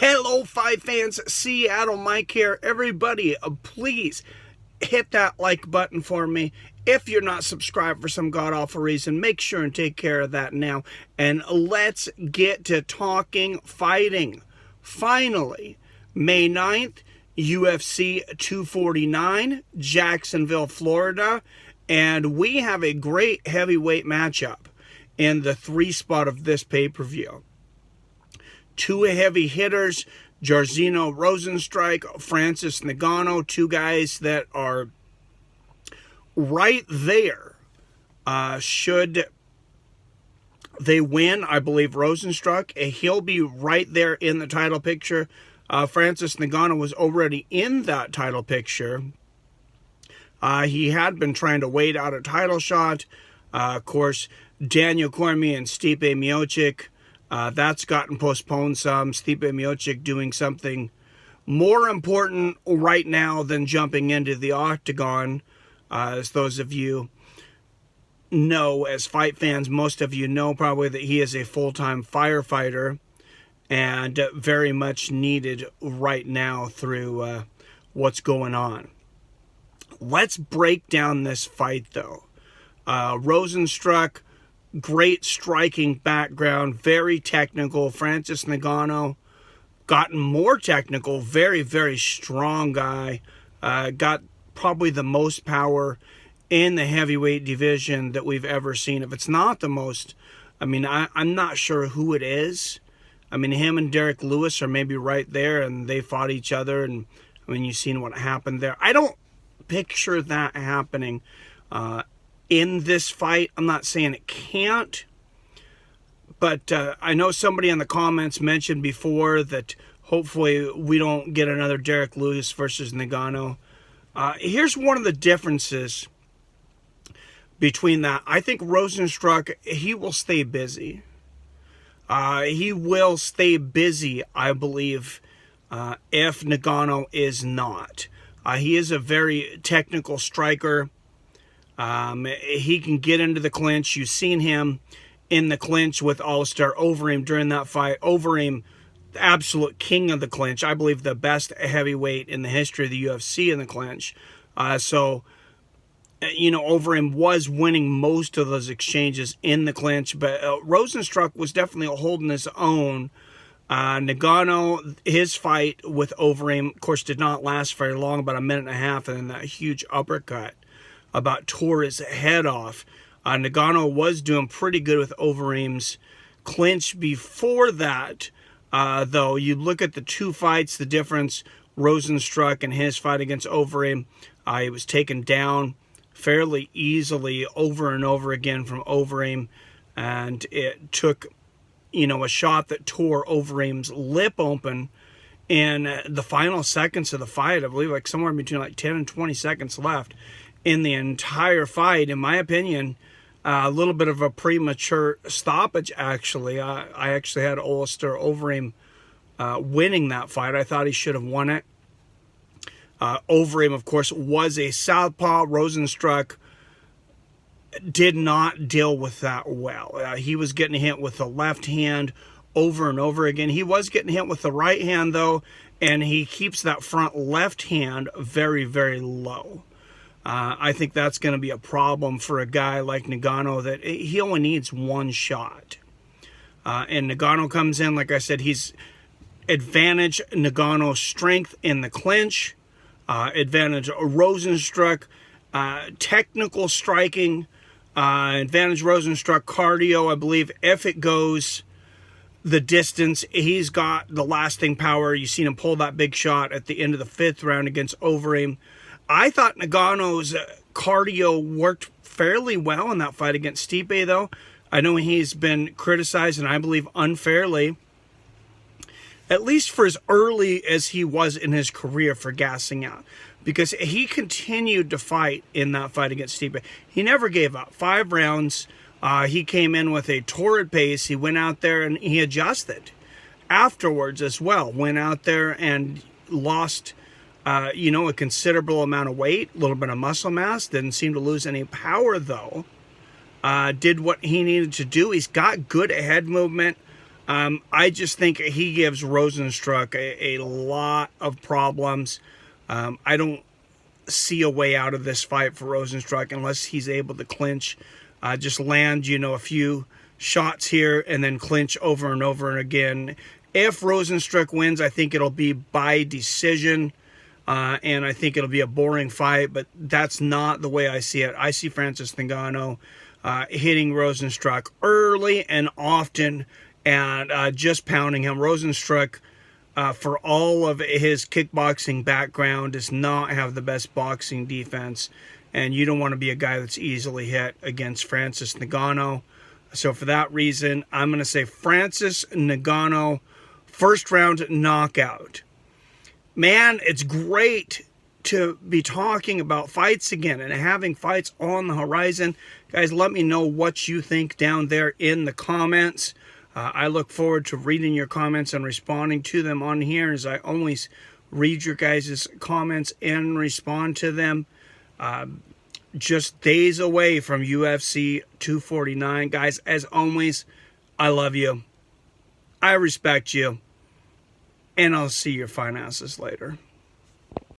Hello, fight fans. Seattle Mike here. Everybody, please hit that like button for me. If you're not subscribed for some god-awful reason, make sure and take care of that now. And let's get to talking fighting. Finally, May 9th, UFC 249, Jacksonville, Florida. And we have a great heavyweight matchup in the 3 spot of this pay-per-view. 2 heavy hitters, Jarzinho Rozenstruick, Francis Ngannou, 2 guys that are right there. Should they win, I believe Rozenstruick, he'll be right there in the title picture. Francis Ngannou was already in that title picture. He had been trying to wait out a title shot. Of course, Daniel Cormier and Stipe Miocic, that's gotten postponed some. Stipe Miocic doing something more important right now than jumping into the octagon. As those of you know, as fight fans, most of you know probably that he is a full-time firefighter and very much needed right now through what's going on. Let's break down this fight, though. Rozenstruick, great striking background, very technical. Francis Ngannou, gotten more technical, very, very strong guy. Got probably the most power in the heavyweight division that we've ever seen. If it's not the most, I mean, I'm not sure who it is. I mean, him and Derek Lewis are maybe right there, and they fought each other, and I mean, you've seen what happened there. I don't picture that happening in this fight. I'm not saying it can't, but I know somebody in the comments mentioned before that hopefully we don't get another Derek Lewis versus Ngannou. Here's one of the differences between that. I think Rozenstruick, he will stay busy. He will stay busy, I believe, if Ngannou is not. He is a very technical striker. He can get into the clinch. You've seen him in the clinch with Alistair Overeem during that fight. Overeem, the absolute king of the clinch. I believe the best heavyweight in the history of the UFC in the clinch. So, you know, Overeem was winning most of those exchanges in the clinch, but Rozenstruick was definitely holding his own. Ngannou, his fight with Overeem, of course, did not last very long, about a minute and a half, and then that huge uppercut about tore his head off. Ngannou was doing pretty good with Overeem's clinch before that, though. You look at the 2 fights, the difference, Rozenstruick and his fight against Overeem, he was taken down fairly easily over and over again from Overeem, and it took, you know, a shot that tore Overeem's lip open in the final seconds of the fight. I believe like somewhere between like 10 and 20 seconds left in the entire fight. In my opinion, a little bit of a premature stoppage, actually. I actually had Alistair Overeem winning that fight. I thought he should have won it. Overeem, of course, was a southpaw. Rozenstruick did not deal with that well. He was getting hit with the left hand over and over again. He was getting hit with the right hand, though, and he keeps that front left hand very, very low. I think that's going to be a problem for a guy like Ngannou, that he only needs 1 shot. And Ngannou comes in, like I said, he's advantage Ngannou's strength in the clinch, advantage Rozenstruick, technical striking, advantage Rozenstruick cardio. I believe if it goes the distance, he's got the lasting power. You've seen him pull that big shot at the end of the 5th round against Overeem. I thought Ngannou's cardio worked fairly well in that fight against Stipe, though. I know he's been criticized, and I believe unfairly, at least for as early as he was in his career, for gassing out. Because he continued to fight in that fight against Stipe. He never gave up. 5 rounds, he came in with a torrid pace. He went out there and he adjusted afterwards as well. Went out there and lost you know, a considerable amount of weight, a little bit of muscle mass. Didn't seem to lose any power, though. Did what he needed to do. He's got good head movement. I just think he gives Rozenstruick a lot of problems. I don't see a way out of this fight for Rozenstruick unless he's able to clinch, just land, a few shots here and then clinch over and over again. If Rozenstruick wins, I think it'll be by decision, and I think it'll be a boring fight, but that's not the way I see it. I see Francis Ngannou hitting Rozenstruick early and often and just pounding him. Rozenstruick, for all of his kickboxing background, does not have the best boxing defense, and you don't want to be a guy that's easily hit against Francis Ngannou. So for that reason, I'm going to say Francis Ngannou, first round knockout. Man, it's great to be talking about fights again and having fights on the horizon. Guys, let me know what you think down there in the comments. I look forward to reading your comments and responding to them on here, as I always read your guys' comments and respond to them. Just days away from UFC 249. Guys, as always, I love you. I respect you. And I'll see your fine asses later.